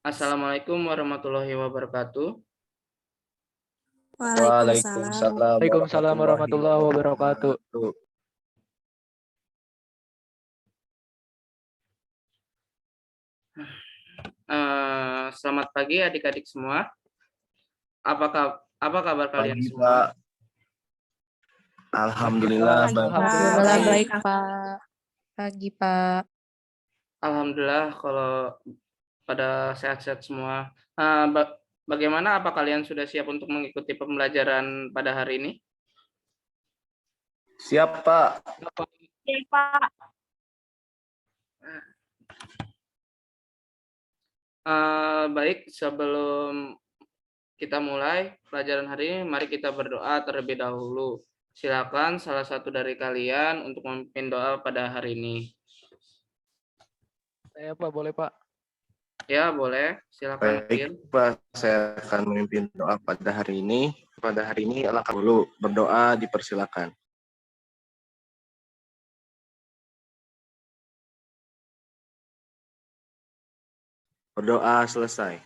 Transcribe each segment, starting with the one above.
Assalamualaikum warahmatullahi wabarakatuh. Waalaikumsalam. Waalaikumsalam warahmatullahi wabarakatuh. Selamat pagi adik-adik semua. Apa kabar kalian Pagi, semua? Pak. Alhamdulillah Alhamdulillah baik. Pak. Pagi Pak. Alhamdulillah kalau pada sehat-sehat semua. Bagaimana, apa kalian sudah siap untuk mengikuti pembelajaran pada hari ini? Siap, Pak. Iya Pak. Baik, sebelum kita mulai pelajaran hari ini, mari kita berdoa terlebih dahulu. Silakan salah satu dari kalian untuk memimpin doa pada hari ini. Saya Pak, boleh Pak? Ya, boleh. Silakan. Baik, Pak. Saya akan memimpin doa pada hari ini. Pada hari ini, alangkah dulu berdoa dipersilakan. Berdoa selesai.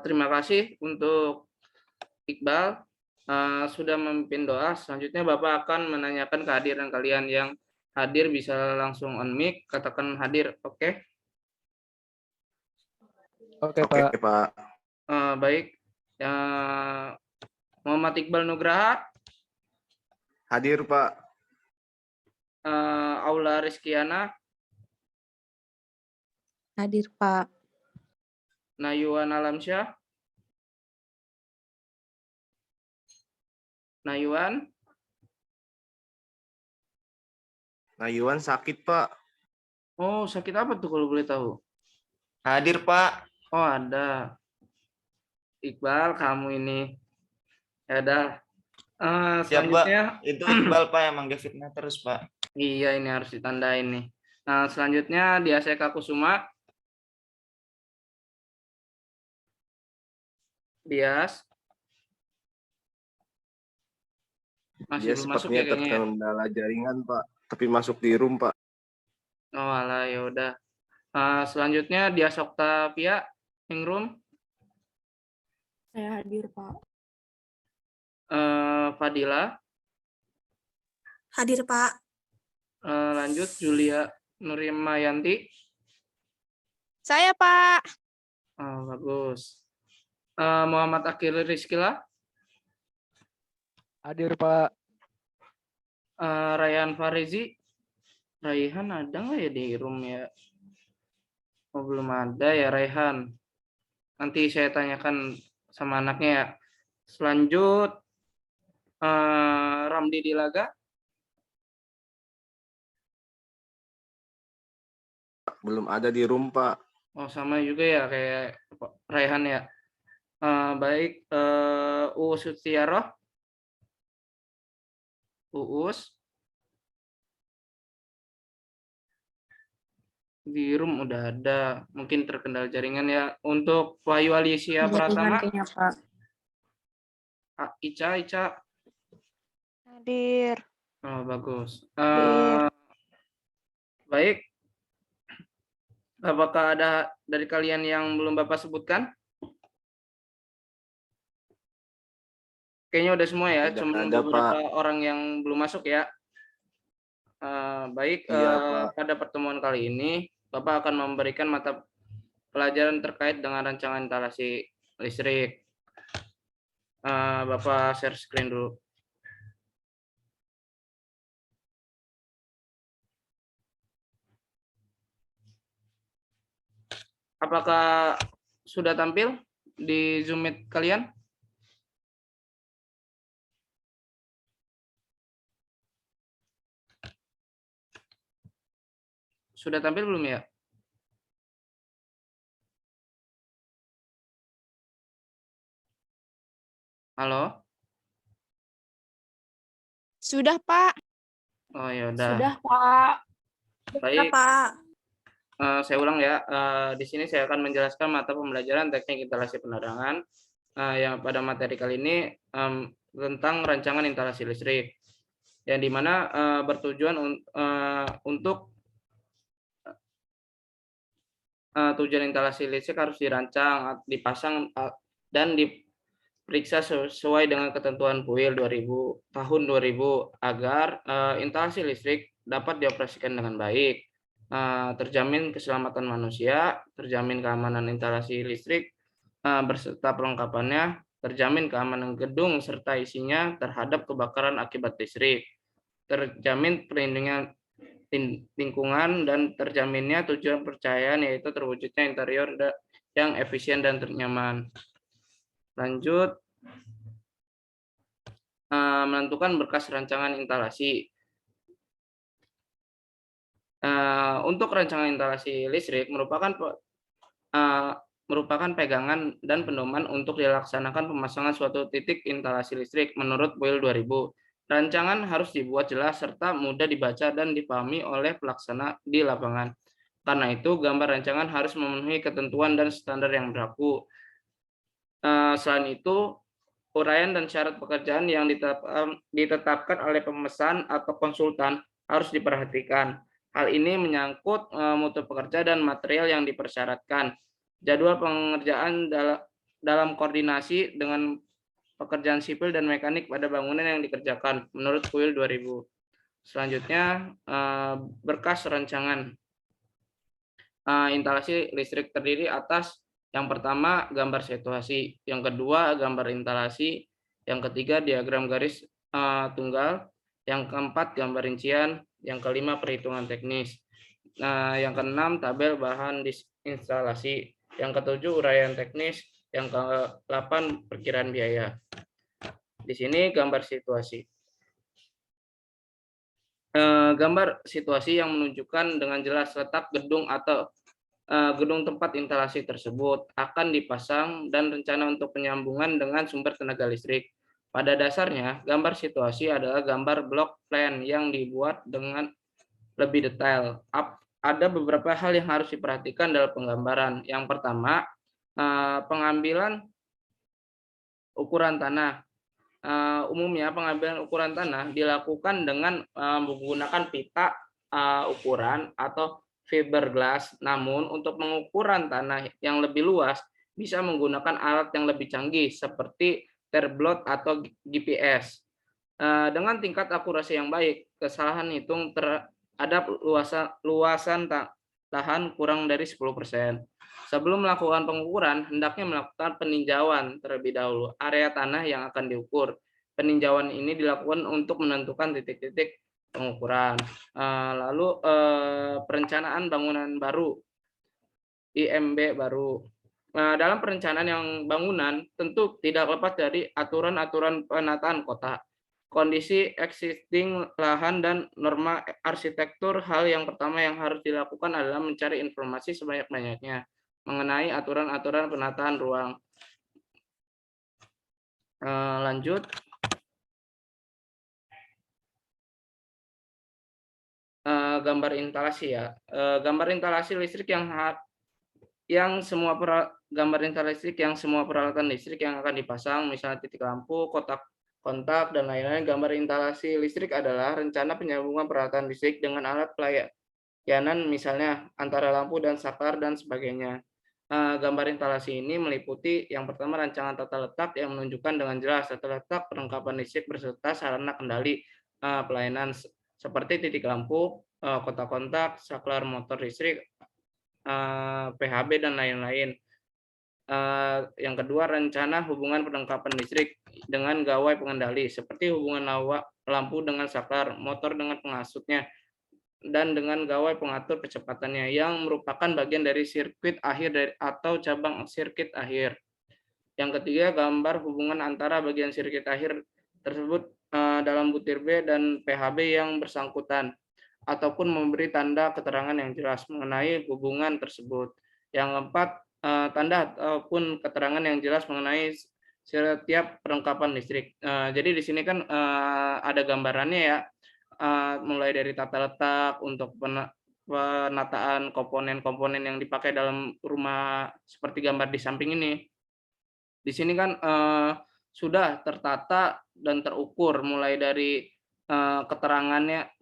Terima kasih untuk Iqbal sudah memimpin doa. Selanjutnya Bapak akan menanyakan kehadiran kalian. Yang hadir bisa langsung on mic, katakan hadir. Oke? Oke Oke, Pak. Pak. Baik. Muhammad Iqbal Nugraha. Hadir, Pak. Aula Rizkiana. Hadir Pak. Nayuan Alamsyah. Nayuan. Nayuan sakit, Pak. Oh, sakit apa tuh kalau boleh tahu? Hadir, Pak. Oh, ada. Iqbal, kamu ini. Ya udah. Selanjutnya. Pak. Itu Iqbal Pak yang manggil fitnah terus Pak. Iya, ini harus ditandain nih. Selanjutnya Dias Eka Kusuma. Dias. Masih Dia belum masuk sepertinya ya kayaknya. terkendala jaringan, Pak. Tapi masuk di room, Pak. Oh, alah, ya udah. Selanjutnya Dias Oktavia Ingrum. Saya hadir, Pak. Fadila. Hadir, Pak. Lanjut Julia Nurimayanti. Saya Pak. Bagus. Muhammad Akil Rizkila. Hadir Pak. Rayhan Farizi. Rayhan ada nggak ya di room ya? Oh, belum ada ya Rayhan. Nanti saya tanyakan sama anaknya ya. Selanjut Ramdi Dilaga. Belum ada di room, Pak. Oh, sama juga ya kayak Rayhan ya. Baik, Uus Sutiaroh. Uus. Di room udah ada. Mungkin terkendala jaringan ya. Untuk Wahyu Alicia Pratama. Kayaknya, Pak. Ica. Hadir. Oh, bagus. Hadir. Baik. Apakah ada dari kalian yang belum Bapak sebutkan? Kayaknya udah semua ya, cuma beberapa orang yang belum masuk ya. Baik, Iya, pada pertemuan kali ini Bapak akan memberikan mata pelajaran terkait dengan rancangan instalasi listrik. Bapak share screen dulu. Apakah sudah tampil di Zoom Meet kalian? Sudah tampil belum ya? Halo? Sudah Pak. Oh ya udah. Sudah, Pak. Baik. Pak. Saya ulang ya. Di sini saya akan menjelaskan mata pembelajaran teknik instalasi penerangan yang pada materi kali ini tentang rancangan instalasi listrik. yang dimana bertujuan untuk tujuan instalasi listrik harus dirancang, dipasang, dan diperiksa sesuai dengan ketentuan PUIL tahun 2000 agar instalasi listrik dapat dioperasikan dengan baik, terjamin keselamatan manusia, terjamin keamanan instalasi listrik berserta perlengkapannya, terjamin keamanan gedung serta isinya terhadap kebakaran akibat listrik, terjamin perlindungan lingkungan, dan terjaminnya tujuan percayaan yaitu terwujudnya interior yang efisien dan nyaman. Lanjut, menentukan berkas rancangan instalasi. Untuk rancangan instalasi listrik merupakan pegangan dan pedoman untuk dilaksanakan pemasangan suatu titik instalasi listrik menurut PUIL 2000. Rancangan harus dibuat jelas serta mudah dibaca dan dipahami oleh pelaksana di lapangan. Karena itu, gambar rancangan harus memenuhi ketentuan dan standar yang berlaku. Selain itu, uraian dan syarat pekerjaan yang ditetapkan oleh pemesan atau konsultan harus diperhatikan. Hal ini menyangkut mutu pekerja dan material yang dipersyaratkan. Jadwal pengerjaan dalam koordinasi dengan pekerjaan sipil dan mekanik pada bangunan yang dikerjakan menurut PUIL 2000. Selanjutnya, berkas rancangan instalasi listrik terdiri atas yang pertama gambar situasi, yang kedua gambar instalasi, yang ketiga diagram garis tunggal, yang keempat gambar rincian, yang kelima perhitungan teknis, yang keenam tabel bahan instalasi, yang ketujuh uraian teknis, yang ke-8 perkiraan biaya. Di sini gambar situasi. Gambar situasi yang menunjukkan dengan jelas letak gedung atau gedung tempat instalasi tersebut akan dipasang dan rencana untuk penyambungan dengan sumber tenaga listrik. Pada dasarnya, gambar situasi adalah gambar block plan yang dibuat dengan lebih detail. Ada beberapa hal yang harus diperhatikan dalam penggambaran. Yang pertama, pengambilan ukuran tanah. Umumnya pengambilan ukuran tanah dilakukan dengan menggunakan pita ukuran atau fiberglass. Namun untuk pengukuran tanah yang lebih luas bisa menggunakan alat yang lebih canggih seperti terblot atau GPS. Dengan tingkat akurasi yang baik, kesalahan hitung terhadap luasan lahan kurang dari 10%. Sebelum melakukan pengukuran, hendaknya melakukan peninjauan terlebih dahulu area tanah yang akan diukur. Peninjauan ini dilakukan untuk menentukan titik-titik pengukuran. Lalu perencanaan bangunan baru, IMB baru. Dalam perencanaan yang bangunan tentu tidak lepas dari aturan-aturan penataan kota, kondisi existing lahan, dan norma arsitektur. Hal yang pertama yang harus dilakukan adalah mencari informasi sebanyak-banyaknya mengenai aturan-aturan penataan ruang. Lanjut. Gambar instalasi ya. Gambar instalasi listrik yang semua peralatan listrik yang akan dipasang, misalnya titik lampu, kotak kontak, dan lain-lain. Gambar instalasi listrik adalah rencana penyambungan peralatan listrik dengan alat pelayanan, misalnya antara lampu dan saklar dan sebagainya. Gambar instalasi ini meliputi yang pertama rancangan tata letak yang menunjukkan dengan jelas tata letak perlengkapan listrik beserta sarana kendali pelayanan seperti titik lampu, kotak kontak, saklar motor listrik, PHB, dan lain-lain. Yang kedua, rencana hubungan perlengkapan listrik dengan gawai pengendali seperti hubungan lampu dengan saklar, motor dengan pengasutnya, dan dengan gawai pengatur kecepatannya yang merupakan bagian dari sirkuit akhir atau cabang sirkuit akhir. Yang ketiga, gambar hubungan antara bagian sirkuit akhir tersebut dalam butir B dan PHB yang bersangkutan, ataupun memberi tanda keterangan yang jelas mengenai hubungan tersebut. Yang keempat, tanda ataupun keterangan yang jelas mengenai setiap perlengkapan listrik. Jadi di sini kan ada gambarannya ya, mulai dari tata letak untuk penataan komponen-komponen yang dipakai dalam rumah seperti gambar di samping ini. Di sini kan sudah tertata dan terukur mulai dari keterangannya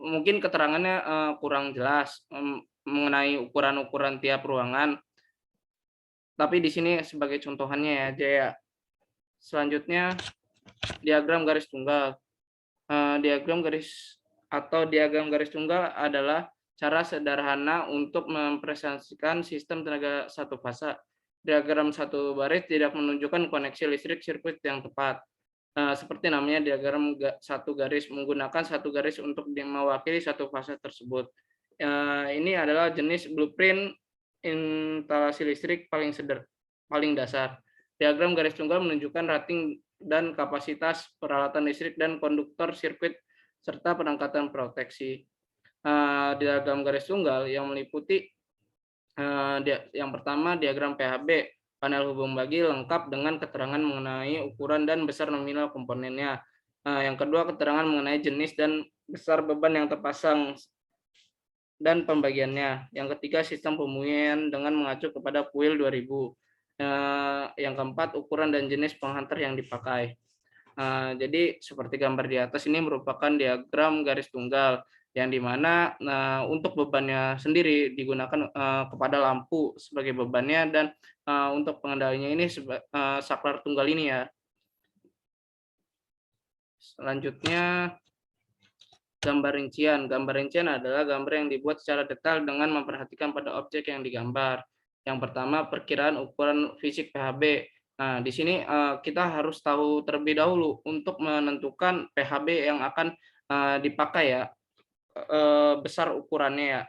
kurang jelas mengenai ukuran-ukuran tiap ruangan. Tapi di sini sebagai contohannya ya aja ya. Selanjutnya diagram garis tunggal. Diagram garis tunggal adalah cara sederhana untuk mempresentasikan sistem tenaga satu fasa. Diagram satu baris tidak menunjukkan koneksi listrik sirkuit yang tepat. Seperti namanya diagram satu garis, menggunakan satu garis untuk mewakili satu fase tersebut. Ini adalah jenis blueprint instalasi listrik paling dasar. Diagram garis tunggal menunjukkan rating dan kapasitas peralatan listrik dan konduktor sirkuit serta peningkatan proteksi. Diagram garis tunggal yang meliputi yang pertama diagram PHB, panel hubung bagi lengkap dengan keterangan mengenai ukuran dan besar nominal komponennya. Yang kedua keterangan mengenai jenis dan besar beban yang terpasang dan pembagiannya. Yang ketiga sistem pembumian dengan mengacu kepada kuil 2000. Yang keempat ukuran dan jenis penghantar yang dipakai. Jadi seperti gambar di atas ini merupakan diagram garis tunggal yang dimana untuk bebannya sendiri digunakan kepada lampu sebagai bebannya dan untuk pengendalinya ini saklar tunggal ini ya. Selanjutnya gambar rincian. Gambar rincian adalah gambar yang dibuat secara detail dengan memperhatikan pada objek yang digambar. Yang pertama perkiraan ukuran fisik PHB. Nah, di sini kita harus tahu terlebih dahulu untuk menentukan PHB yang akan dipakai ya, besar ukurannya ya.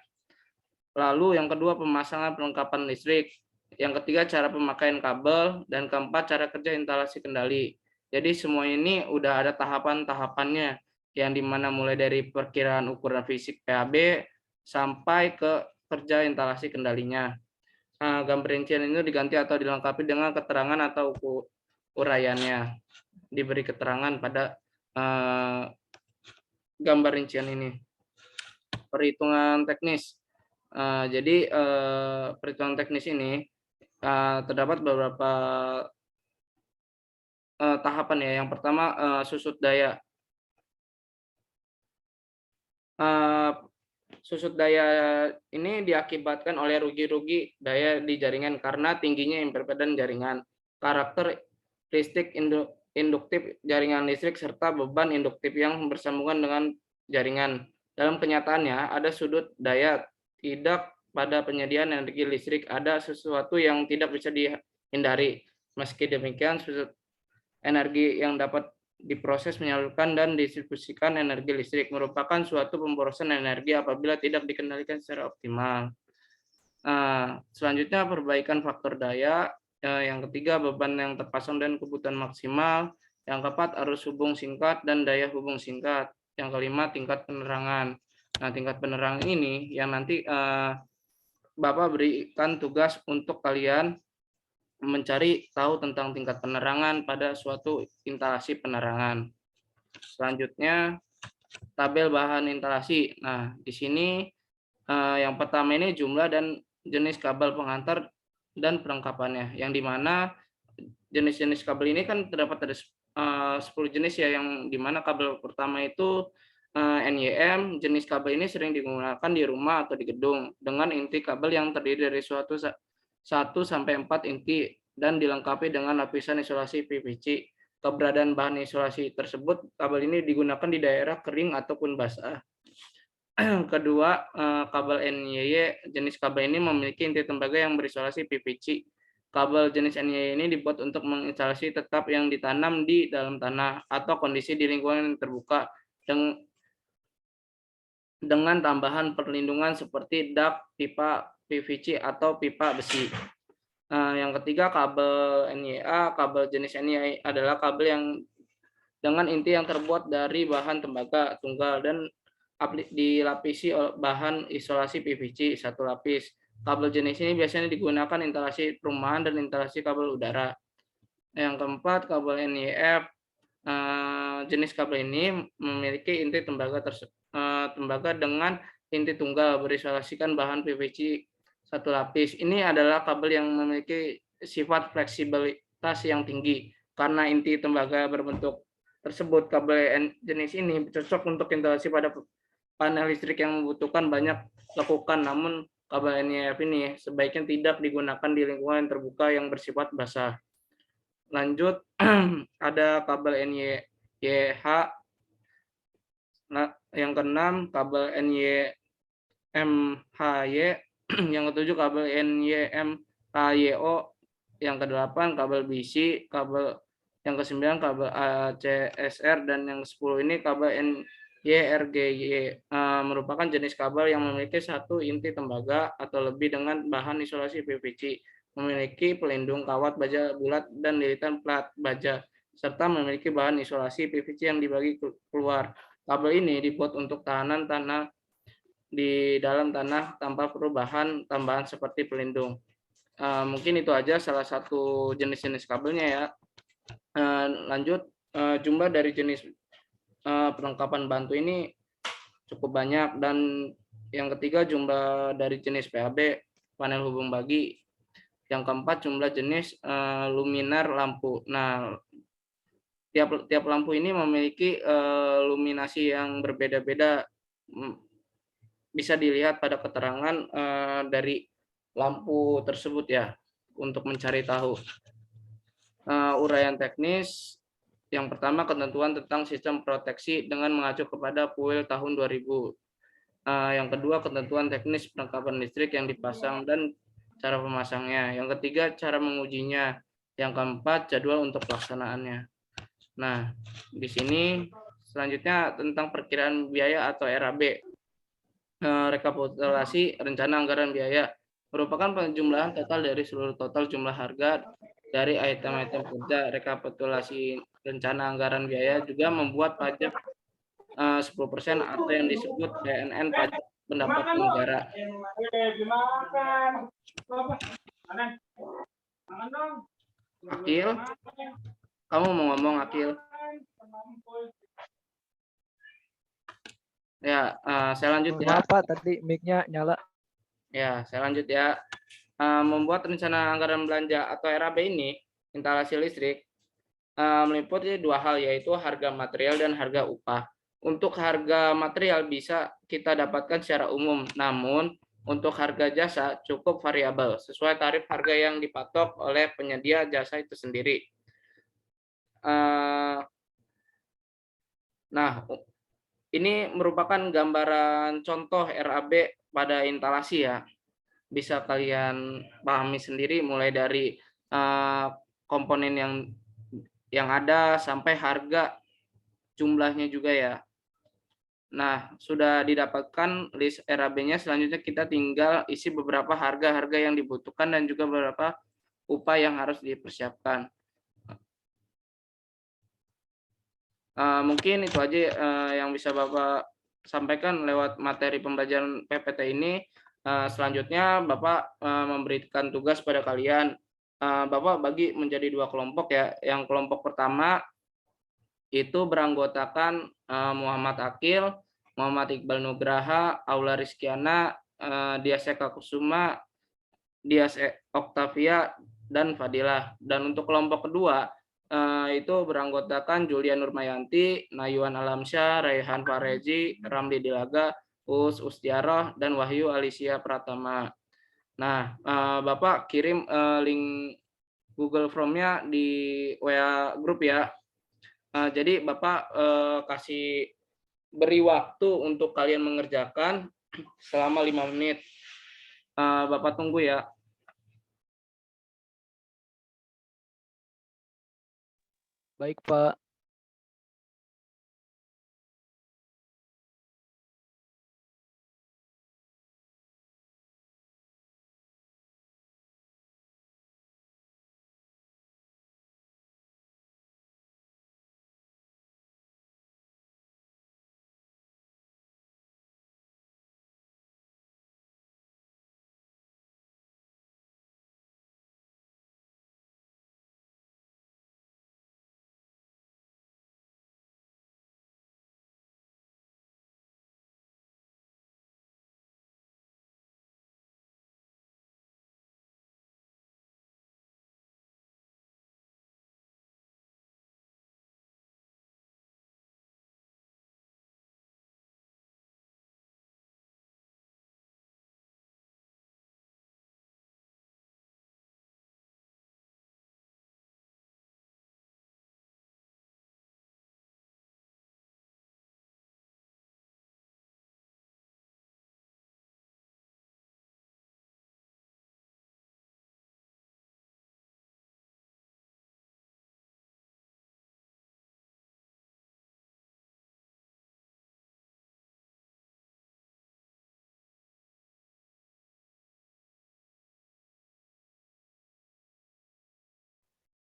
Lalu yang kedua pemasangan perlengkapan listrik. Yang ketiga cara pemakaian kabel dan keempat cara kerja instalasi kendali. Jadi semua ini udah ada tahapan-tahapannya yang dimana mulai dari perkiraan ukuran fisik PHB sampai ke kerja instalasi kendalinya. Gambar rincian ini diganti atau dilengkapi dengan keterangan atau uraiannya. Diberi keterangan pada gambar rincian ini. Perhitungan teknis. Jadi perhitungan teknis ini terdapat beberapa tahapan ya. Yang pertama susut daya. Susut daya ini diakibatkan oleh rugi-rugi daya di jaringan karena tingginya impedan jaringan, karakteristik induktif jaringan listrik serta beban induktif yang bersambungan dengan jaringan. Dalam kenyataannya ada sudut daya tidak pada penyediaan energi listrik, ada sesuatu yang tidak bisa dihindari. Meski demikian, sudut energi yang dapat diproses, menyalurkan, dan distribusikan energi listrik merupakan suatu pemborosan energi apabila tidak dikendalikan secara optimal. Selanjutnya perbaikan faktor daya. Yang ketiga beban yang terpasang dan kebutuhan maksimal. Yang keempat arus hubung singkat dan daya hubung singkat. Yang kelima tingkat penerangan. Nah, tingkat penerangan ini yang nanti Bapak berikan tugas untuk kalian mencari tahu tentang tingkat penerangan pada suatu instalasi penerangan. Selanjutnya tabel bahan instalasi. Nah, di sini yang pertama ini jumlah dan jenis kabel penghantar dan perlengkapannya. Yang dimana jenis-jenis kabel ini kan terdapat ada 10 jenis ya, yang dimana kabel pertama itu NYM. Jenis kabel ini sering digunakan di rumah atau di gedung dengan inti kabel yang terdiri dari 1 sampai 4 inti dan dilengkapi dengan lapisan isolasi PVC. Keberadaan bahan isolasi tersebut, kabel ini digunakan di daerah kering ataupun basah. Kedua, kabel NYY. Jenis kabel ini memiliki inti tembaga yang berisolasi PVC. Kabel jenis NYY ini dibuat untuk menginstalasi tetap yang ditanam di dalam tanah atau kondisi di lingkungan yang terbuka dengan tambahan perlindungan seperti dak, pipa PVC atau pipa besi. Yang ketiga kabel NYA. Kabel jenis NYA adalah kabel yang dengan inti yang terbuat dari bahan tembaga tunggal dan dilapisi bahan isolasi PVC satu lapis. Kabel jenis ini biasanya digunakan instalasi perumahan dan instalasi kabel udara. Yang keempat kabel NYF. Jenis kabel ini memiliki inti tembaga dengan inti tunggal berisolasikan bahan PVC satu lapis. Ini adalah kabel yang memiliki sifat fleksibilitas yang tinggi karena inti tembaga berbentuk tersebut. Kabel jenis ini cocok untuk instalasi pada panel listrik yang membutuhkan banyak lekukan, namun kabel NIF ini sebaiknya tidak digunakan di lingkungan yang terbuka yang bersifat basah. Lanjut, ada kabel NYH. Nah, yang keenam, kabel NYMHY. Yang ketujuh, kabel NYMHYO. Yang kedelapan, kabel BC. Yang kesembilan, kabel ACSR. Dan yang ke-10 ini, kabel NYRGY. Merupakan jenis kabel yang memiliki satu inti tembaga atau lebih dengan bahan isolasi PVC. Memiliki pelindung kawat baja bulat dan lilitan plat baja, serta memiliki bahan isolasi PVC yang dibagi keluar. Kabel ini dibuat untuk tahanan tanah di dalam tanah tanpa perubahan tambahan seperti pelindung. Mungkin itu aja salah satu jenis-jenis kabelnya ya. Lanjut, jumlah dari jenis perlengkapan bantu ini cukup banyak. Dan yang ketiga, jumlah dari jenis PAB, panel hubung bagi. Yang keempat, jumlah jenis luminar lampu. Nah, tiap lampu ini memiliki luminasi yang berbeda-beda. Bisa dilihat pada keterangan dari lampu tersebut ya, untuk mencari tahu. Uraian teknis. Yang pertama, ketentuan tentang sistem proteksi dengan mengacu kepada PUIL tahun 2000. Yang kedua, ketentuan teknis perlengkapan listrik yang dipasang dan cara pemasangnya. Yang ketiga, cara mengujinya. Yang keempat, jadwal untuk pelaksanaannya. Nah, di sini selanjutnya tentang perkiraan biaya atau RAB. Rekapitulasi rencana anggaran biaya merupakan penjumlahan total dari seluruh total jumlah harga dari item-item kerja. Rekapitulasi rencana anggaran biaya juga membuat pajak 10% atau yang disebut PNN, pajak pendapatan negara. Akil, kamu mau ngomong, Akil? Ya, saya lanjut ya. Maaf Pak, tadi mic-nya nyala. Ya, saya lanjut ya. Membuat rencana anggaran belanja atau RAB ini, instalasi listrik, meliputi dua hal, yaitu harga material dan harga upah. Untuk harga material bisa kita dapatkan secara umum, namun untuk harga jasa cukup variabel, sesuai tarif harga yang dipatok oleh penyedia jasa itu sendiri. Nah, ini merupakan gambaran contoh RAB pada instalasi ya. Bisa kalian pahami sendiri mulai dari komponen yang ada sampai harga jumlahnya juga ya. Nah, sudah didapatkan list RAB-nya, selanjutnya kita tinggal isi beberapa harga-harga yang dibutuhkan dan juga beberapa upah yang harus dipersiapkan. Mungkin itu aja yang bisa Bapak sampaikan lewat materi pembelajaran PPT ini. Selanjutnya Bapak memberikan tugas pada kalian. Bapak bagi menjadi dua kelompok ya. Yang kelompok pertama itu beranggotakan Muhammad Akil, Muhammad Iqbal Nugraha, Aula Rizkiana, Dias Eka Kusuma, Dias Oktavia, dan Fadilah. Dan untuk kelompok kedua itu beranggotakan Julia Nurmayanti, Nayuan Alamsyah, Raihan Farezi, Ramli Dilaga, Ustiaroh, dan Wahyu Alicia Pratama. Nah, Bapak kirim link Google Form-nya di WA grup ya. Jadi Bapak kasih beri waktu untuk kalian mengerjakan selama 5 menit. Bapak tunggu ya. Baik Pak.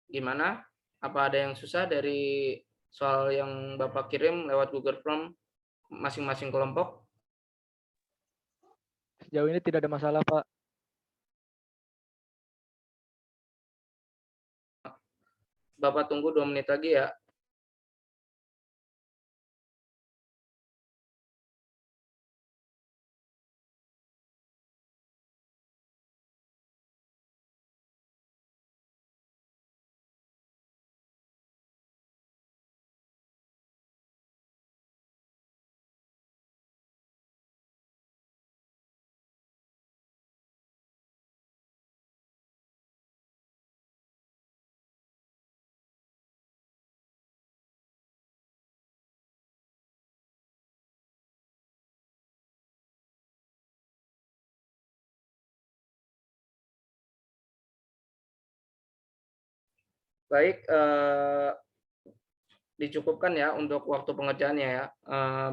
Gimana? Apa ada yang susah dari soal yang Bapak kirim lewat Google Form masing-masing kelompok? Sejauh ini tidak ada masalah, Pak. Bapak tunggu 2 menit lagi ya. Baik, dicukupkan ya untuk waktu pengerjaannya ya.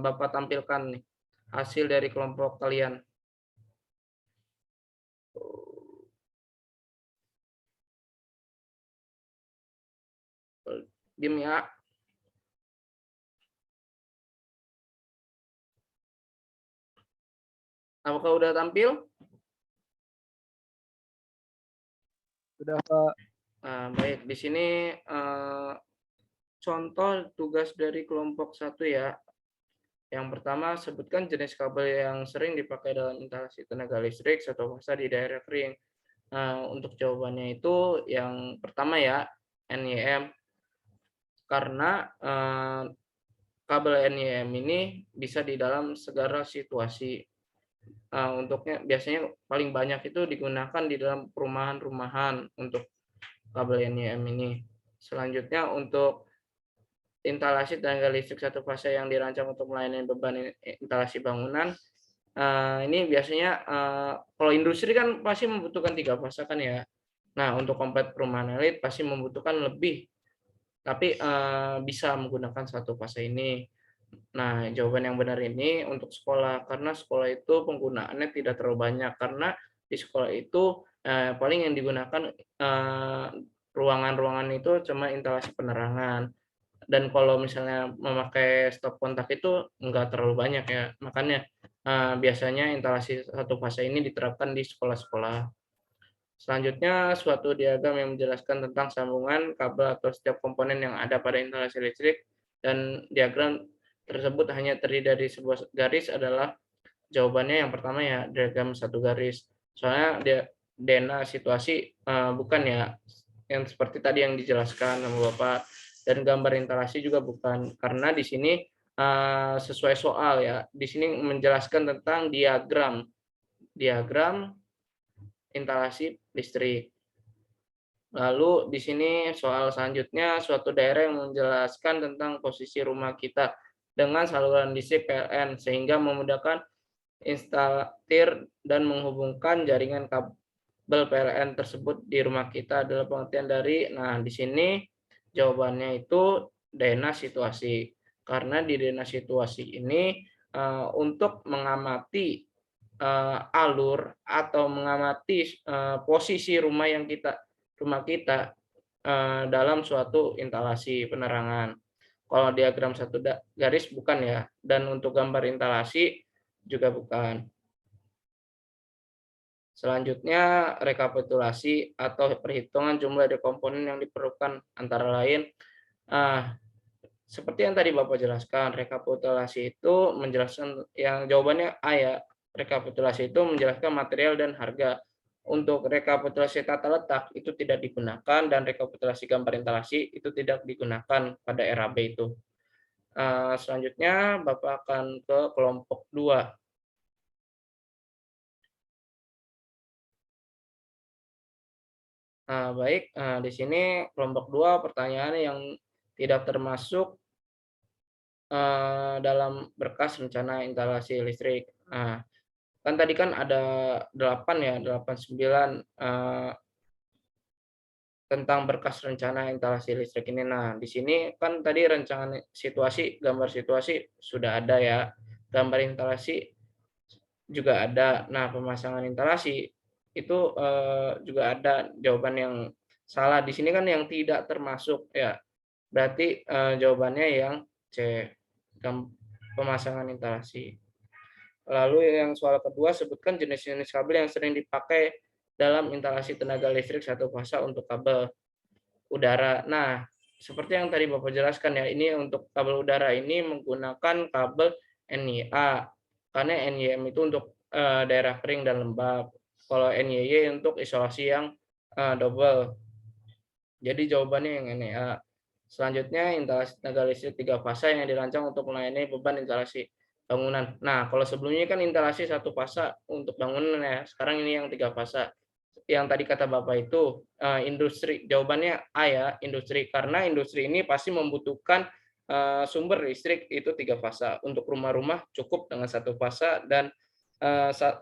Bapak tampilkan nih hasil dari kelompok kalian. Diam ya. Apakah udah tampil? Sudah, Pak. Baik, di sini contoh tugas dari kelompok 1 ya. Yang pertama, sebutkan jenis kabel yang sering dipakai dalam instalasi tenaga listrik satu fasa di daerah kering. Untuk jawabannya itu yang pertama ya, NIM. Karena kabel NIM ini bisa di dalam segala situasi. Untuknya biasanya paling banyak itu digunakan di dalam perumahan-rumahan untuk kabel NIM ini. Selanjutnya untuk instalasi tenaga listrik satu fase yang dirancang untuk melayani beban instalasi bangunan. Ini biasanya kalau industri kan pasti membutuhkan 3 fase kan ya. Nah, untuk komplek perumahan elit pasti membutuhkan lebih, tapi bisa menggunakan satu fase ini. Nah, jawaban yang benar ini untuk sekolah, karena sekolah itu penggunaannya tidak terlalu banyak, karena di sekolah itu paling yang digunakan ruangan-ruangan itu cuma instalasi penerangan. Dan kalau misalnya memakai stop kontak itu enggak terlalu banyak ya. Makanya biasanya instalasi satu fase ini diterapkan di sekolah-sekolah. Selanjutnya, suatu diagram yang menjelaskan tentang sambungan kabel atau setiap komponen yang ada pada instalasi listrik, dan diagram tersebut hanya terdiri dari sebuah garis adalah jawabannya yang pertama ya, diagram satu garis. Soalnya dia Dena situasi bukan ya, yang seperti tadi yang dijelaskan sama Bapak, dan gambar instalasi juga bukan, karena di sini sesuai soal ya. Di sini menjelaskan tentang diagram instalasi listrik. Lalu di sini soal selanjutnya, suatu daerah yang menjelaskan tentang posisi rumah kita dengan saluran listrik PLN sehingga memudahkan instalatir dan menghubungkan jaringan kabel PLN tersebut di rumah kita adalah pengertian dari, nah di sini jawabannya itu dena situasi. Karena di dena situasi ini untuk mengamati alur atau mengamati posisi rumah kita dalam suatu instalasi penerangan. Kalau diagram satu garis bukan ya, dan untuk gambar instalasi juga bukan. Selanjutnya rekapitulasi atau perhitungan jumlah dari komponen yang diperlukan, antara lain seperti yang tadi Bapak jelaskan, rekapitulasi itu menjelaskan, yang jawabannya A ya, rekapitulasi itu menjelaskan material dan harga. Untuk rekapitulasi tata letak itu tidak digunakan, dan rekapitulasi gambar instalasi itu tidak digunakan pada RAB itu. Selanjutnya Bapak akan ke kelompok 2. Baik, di sini kelompok 2 pertanyaan yang tidak termasuk dalam berkas rencana instalasi listrik. Kan tadi kan ada 8 ya, 8, 9 tentang berkas rencana instalasi listrik ini. Nah, di sini kan tadi rancangan situasi, gambar situasi sudah ada ya, gambar instalasi juga ada. Nah, pemasangan instalasi itu juga ada jawaban yang Salah di sini kan yang tidak termasuk ya. Berarti jawabannya yang C, pemasangan instalasi. Lalu yang soal kedua, sebutkan jenis-jenis kabel yang sering dipakai dalam instalasi tenaga listrik satu fasa untuk kabel udara. Nah, seperti yang tadi Bapak jelaskan ya, ini untuk kabel udara ini menggunakan kabel NIA, karena NIM itu untuk daerah kering dan lembab. Kalau NIY untuk isolasi yang double. Jadi jawabannya yang NIA. Selanjutnya, instalasi tenaga listrik 3 fasa yang dirancang untuk melayani beban instalasi bangunan. Nah, kalau sebelumnya kan instalasi 1 fasa untuk bangunan ya, sekarang ini yang 3 fasa. Yang tadi kata Bapak itu industri, jawabannya A ya, industri, karena industri ini pasti membutuhkan sumber listrik itu 3 fasa. Untuk rumah-rumah cukup dengan 1 fasa dan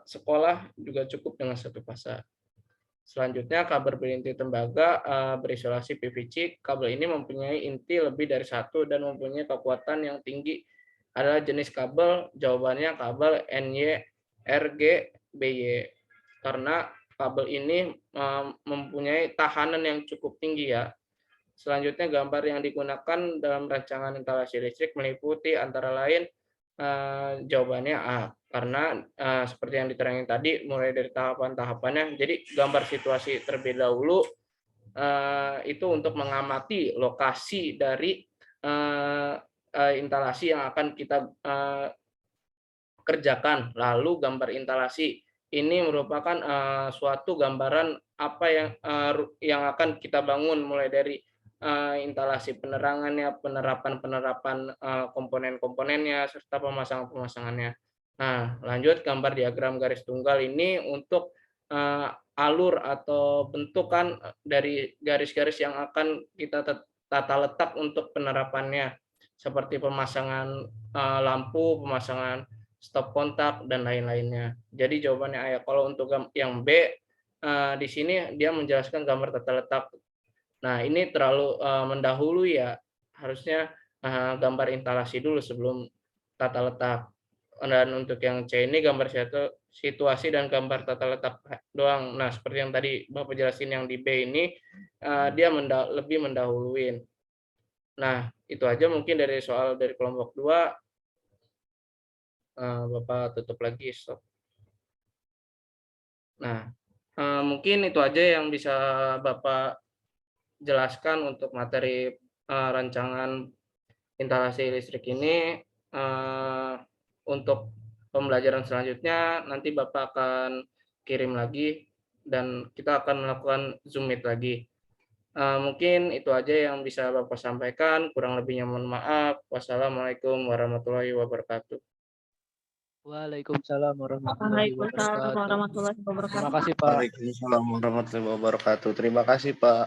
sekolah juga cukup dengan 1 fasa. Selanjutnya, kabel berinti tembaga berisolasi PVC. Kabel ini mempunyai inti lebih dari 1 dan mempunyai kekuatan yang tinggi. Adalah jenis kabel, jawabannya kabel NY, RG, BY. Karena kabel ini mempunyai tahanan yang cukup tinggi ya. Selanjutnya, gambar yang digunakan dalam rancangan instalasi listrik meliputi antara lain jawabannya A, karena seperti yang diterangin tadi, mulai dari tahapan-tahapannya. Jadi gambar situasi terlebih dahulu itu untuk mengamati lokasi dari instalasi yang akan kita kerjakan. Lalu gambar instalasi ini merupakan suatu gambaran apa yang akan kita bangun, mulai dari instalasi penerangannya, penerapan komponen-komponennya, serta pemasangan-pemasangannya. Nah, lanjut gambar diagram garis tunggal ini untuk alur atau bentukan dari garis-garis yang akan kita tata letak untuk penerapannya, seperti pemasangan lampu, pemasangan stop kontak, dan lain-lainnya. Jadi jawabannya A ya. Kalau untuk yang B, di sini dia menjelaskan gambar tata letak. Nah, ini terlalu mendahului ya. Harusnya gambar instalasi dulu sebelum tata letak. Dan untuk yang C ini gambar situasi dan gambar tata letak doang. Nah, seperti yang tadi Bapak jelasin yang di B ini, dia lebih mendahuluin. Nah, itu aja mungkin dari soal dari kelompok 2. Bapak tutup lagi, stop. Nah, mungkin itu aja yang bisa Bapak jelaskan untuk materi rancangan instalasi listrik ini. Untuk pembelajaran selanjutnya nanti Bapak akan kirim lagi dan kita akan melakukan Zoom Meet lagi. Mungkin itu aja yang bisa Bapak sampaikan. Kurang lebihnya mohon maaf. Wassalamualaikum warahmatullahi wabarakatuh. Waalaikumsalam warahmatullahi Waalaikumsalam wabarakatuh. warahmatullahi wabarakatuh. Terima kasih Pak. Waalaikumsalam warahmatullahi wabarakatuh. Terima kasih Pak.